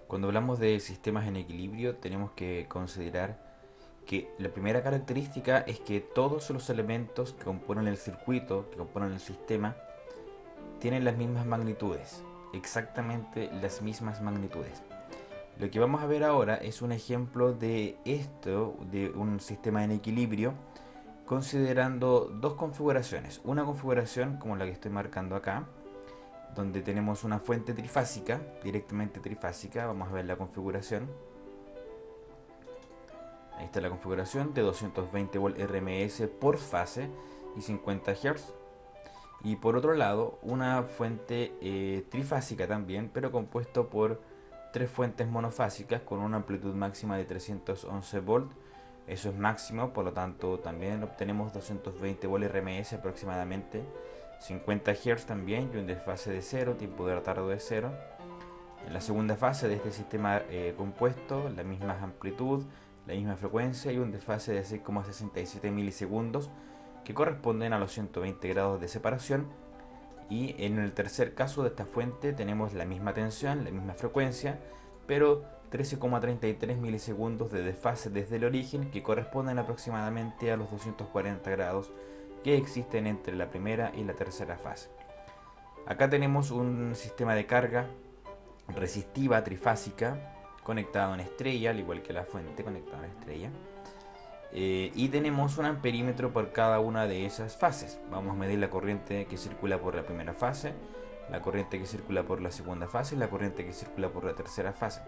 Cuando hablamos de sistemas en equilibrio, tenemos que considerar que la primera característica es que todos los elementos que componen el circuito, que componen el sistema, tienen las mismas magnitudes, exactamente las mismas magnitudes. Lo que vamos a ver ahora es un ejemplo de esto, de un sistema en equilibrio, considerando dos configuraciones. Una configuración como la que estoy marcando acá, donde tenemos una fuente trifásica, directamente trifásica. Vamos a ver la configuración. Ahí está la configuración de 220 volt RMS por fase y 50 Hz. Y por otro lado, una fuente trifásica también, pero compuesto por tres fuentes monofásicas con una amplitud máxima de 311 volt. Eso es máximo, por lo tanto también obtenemos 220 volt RMS aproximadamente, 50 Hz también y un desfase de cero, tiempo de retardo de cero. En la segunda fase de este sistema compuesto, la misma amplitud, la misma frecuencia y un desfase de 6,67 milisegundos que corresponden a los 120 grados de separación. Y en el tercer caso de esta fuente tenemos la misma tensión, la misma frecuencia, pero 13,33 milisegundos de desfase desde el origen que corresponden aproximadamente a los 240 grados que existen entre la primera y la tercera fase. Acá tenemos un sistema de carga resistiva trifásica conectado a una estrella, al igual que la fuente conectada a una estrella. Y tenemos un amperímetro por cada una de esas fases. Vamos a medir la corriente que circula por la primera fase, la corriente que circula por la segunda fase y la corriente que circula por la tercera fase.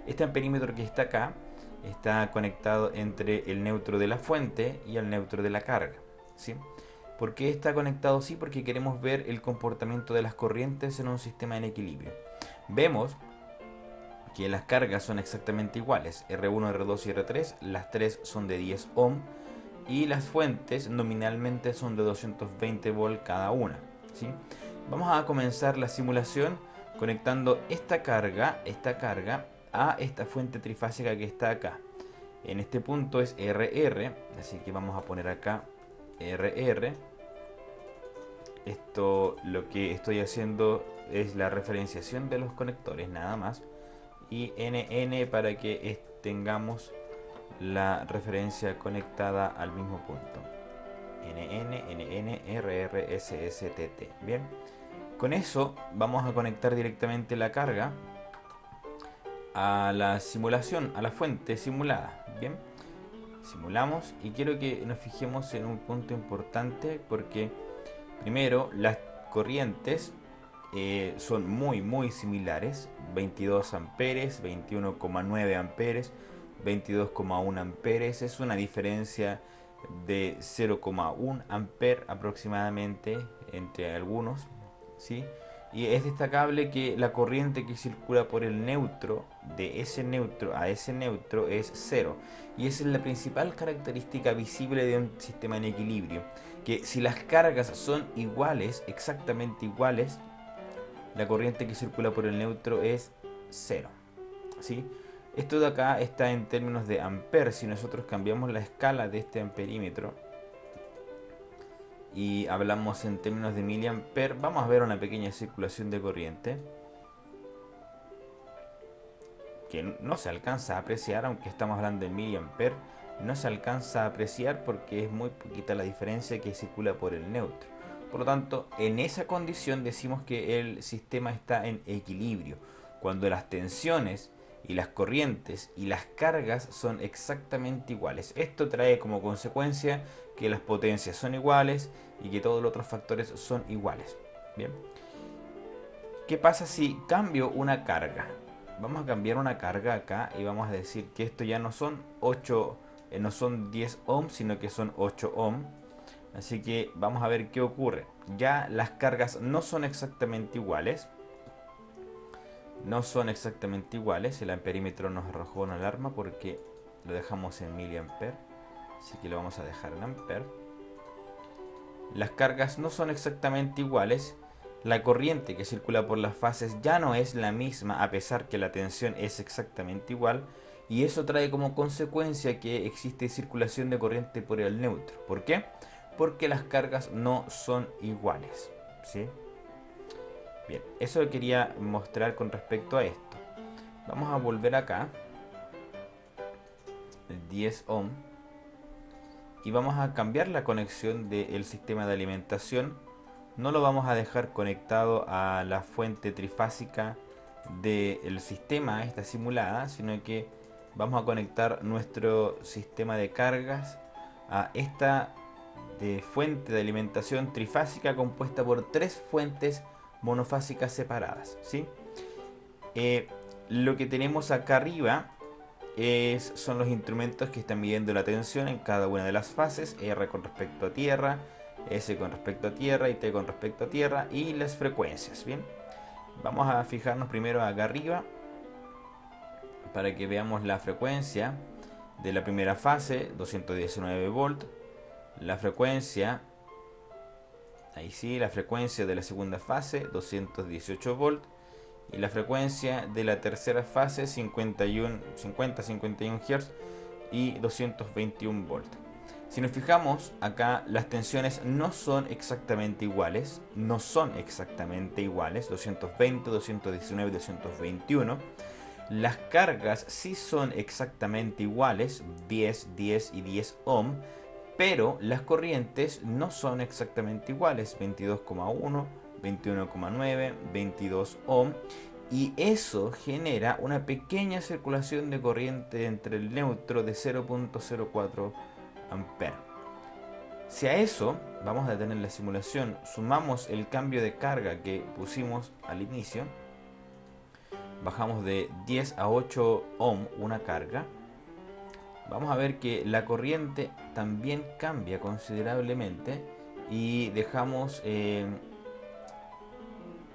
Este amperímetro que está acá está conectado entre el neutro de la fuente y el neutro de la carga, ¿sí? ¿Por qué está conectado así? Porque queremos ver el comportamiento de las corrientes en un sistema en equilibrio. Vemos que las cargas son exactamente iguales, R1, R2 y R3, las tres son de 10 ohm y las fuentes nominalmente son de 220 volt cada una, ¿sí? Vamos a comenzar la simulación conectando esta carga a esta fuente trifásica que está acá. En este punto es RR, así que vamos a poner acá RR. Esto, lo que estoy haciendo es la referenciación de los conectores nada más, y NN para que tengamos la referencia conectada al mismo punto. NN, NN, RR, SSTT. Bien, con eso vamos a conectar directamente la carga a la simulación, a la fuente simulada. Bien, simulamos y quiero que nos fijemos en un punto importante porque primero las corrientes son muy similares, 22 amperes, 21,9 amperes, 22,1 amperes, es una diferencia de 0,1 amper aproximadamente entre algunos, ¿sí? Y es destacable que la corriente que circula por el neutro, de ese neutro a ese neutro, es cero. Y esa es la principal característica visible de un sistema en equilibrio, que si las cargas son iguales, exactamente iguales, la corriente que circula por el neutro es cero, ¿sí? Esto de acá está en términos de amperes. Si nosotros cambiamos la escala de este amperímetro y hablamos en términos de miliamper, vamos a ver una pequeña circulación de corriente que no se alcanza a apreciar, aunque estamos hablando de miliamper, no se alcanza a apreciar porque es muy poquita la diferencia que circula por el neutro. Por lo tanto, en esa condición decimos que el sistema está en equilibrio, cuando las tensiones y las corrientes y las cargas son exactamente iguales. Esto trae como consecuencia que las potencias son iguales y que todos los otros factores son iguales. Bien, ¿qué pasa si cambio una carga? Vamos a cambiar una carga acá y vamos a decir que esto ya no son 8, no son 10 ohms, sino que son 8 ohms. Así que vamos a ver qué ocurre. Ya las cargas no son exactamente iguales. No son exactamente iguales. El amperímetro nos arrojó una alarma porque lo dejamos en miliamper. Así que lo vamos a dejar en amper. Las cargas no son exactamente iguales. La corriente que circula por las fases ya no es la misma a pesar que la tensión es exactamente igual. Y eso trae como consecuencia que existe circulación de corriente por el neutro. ¿Por qué? Porque las cargas no son iguales, ¿sí? Bien, eso quería mostrar con respecto a esto. Vamos a volver acá, el 10 ohm, y vamos a cambiar la conexión del sistema de alimentación. No lo vamos a dejar conectado a la fuente trifásica del sistema, esta simulada, sino que vamos a conectar nuestro sistema de cargas a esta fuente de alimentación trifásica compuesta por tres fuentes monofásicas separadas, ¿sí? Eh, lo que tenemos acá arriba son los instrumentos que están midiendo la tensión en cada una de las fases: R con respecto a tierra, S con respecto a tierra y T con respecto a tierra, y las frecuencias. Bien, vamos a fijarnos primero acá arriba para que veamos la frecuencia de la primera fase, 219 volt, la frecuencia, ahí sí, la frecuencia de la segunda fase, 218 volt, y la frecuencia de la tercera fase, 50-51 Hz y 221 volt. Si nos fijamos acá, las tensiones no son exactamente iguales, 220, 219, 221. Las cargas sí son exactamente iguales, 10, 10 y 10 ohm, pero las corrientes no son exactamente iguales, 22,1, 21,9, 22 ohm, y eso genera una pequeña circulación de corriente entre el neutro de 0,04 ampere. Si a eso, vamos a detener la simulación, sumamos el cambio de carga que pusimos al inicio, bajamos de 10 a 8 ohm una carga, vamos a ver que la corriente también cambia considerablemente y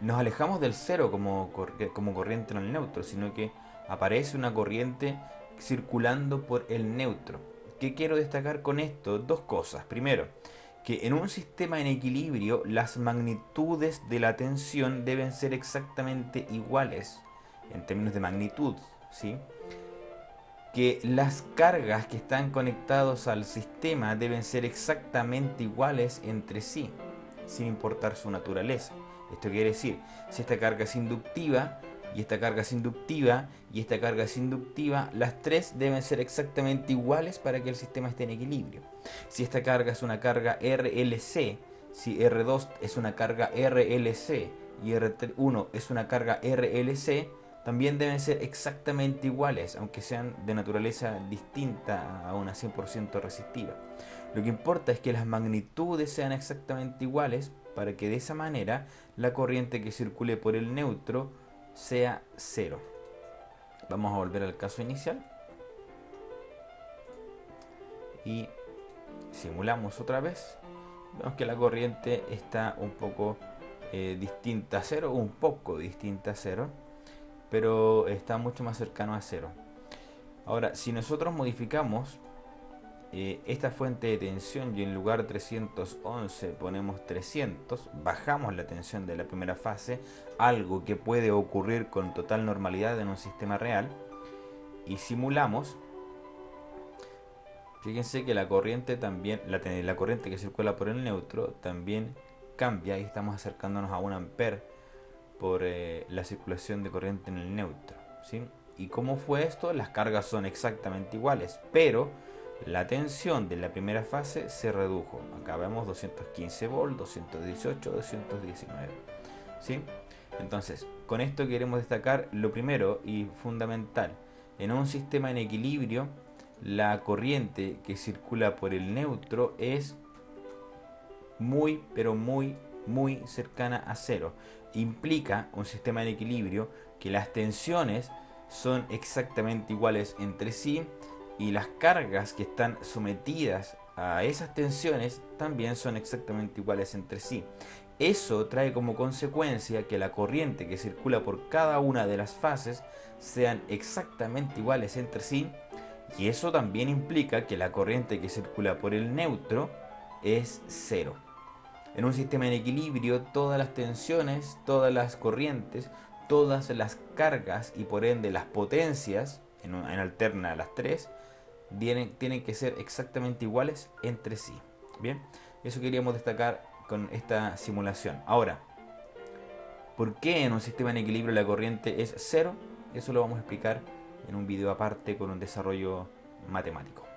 nos alejamos del cero como corriente en el neutro, sino que aparece una corriente circulando por el neutro. ¿Qué quiero destacar con esto? Dos cosas. Primero, que en un sistema en equilibrio las magnitudes de la tensión deben ser exactamente iguales en términos de magnitud, ¿sí? Que las cargas que están conectados al sistema deben ser exactamente iguales entre sí, sin importar su naturaleza. Esto quiere decir, si esta carga es inductiva, y esta carga es inductiva, y esta carga es inductiva, las tres deben ser exactamente iguales para que el sistema esté en equilibrio. Si esta carga es una carga RLC, si R2 es una carga RLC y R1 es una carga RLC, también deben ser exactamente iguales, aunque sean de naturaleza distinta a una 100% resistiva. Lo que importa es que las magnitudes sean exactamente iguales para que de esa manera la corriente que circule por el neutro sea cero. Vamos a volver al caso inicial y simulamos otra vez. Vemos que la corriente está un poco distinta a cero, un poco distinta a cero, pero está mucho más cercano a cero. Ahora, si nosotros modificamos esta fuente de tensión y en lugar de 311 ponemos 300, bajamos la tensión de la primera fase, algo que puede ocurrir con total normalidad en un sistema real, y simulamos, fíjense que la corriente también, la corriente que circula por el neutro también cambia, y estamos acercándonos a 1 ampere por la circulación de corriente en el neutro, ¿sí? ¿Y cómo fue esto? Las cargas son exactamente iguales, pero la tensión de la primera fase se redujo. Acá vemos 215 volt, 218, 219, ¿sí? Entonces, con esto queremos destacar lo primero y fundamental. En un sistema en equilibrio, la corriente que circula por el neutro es muy, pero muy, muy cercana a cero. Implica un sistema en equilibrio que las tensiones son exactamente iguales entre sí y las cargas que están sometidas a esas tensiones también son exactamente iguales entre sí. Eso trae como consecuencia que la corriente que circula por cada una de las fases sean exactamente iguales entre sí, y eso también implica que la corriente que circula por el neutro es cero. En un sistema en equilibrio, todas las tensiones, todas las corrientes, todas las cargas y por ende las potencias, en alterna a las tres, tienen que ser exactamente iguales entre sí. Bien, eso queríamos destacar con esta simulación. Ahora, ¿por qué en un sistema en equilibrio la corriente es cero? Eso lo vamos a explicar en un video aparte con un desarrollo matemático.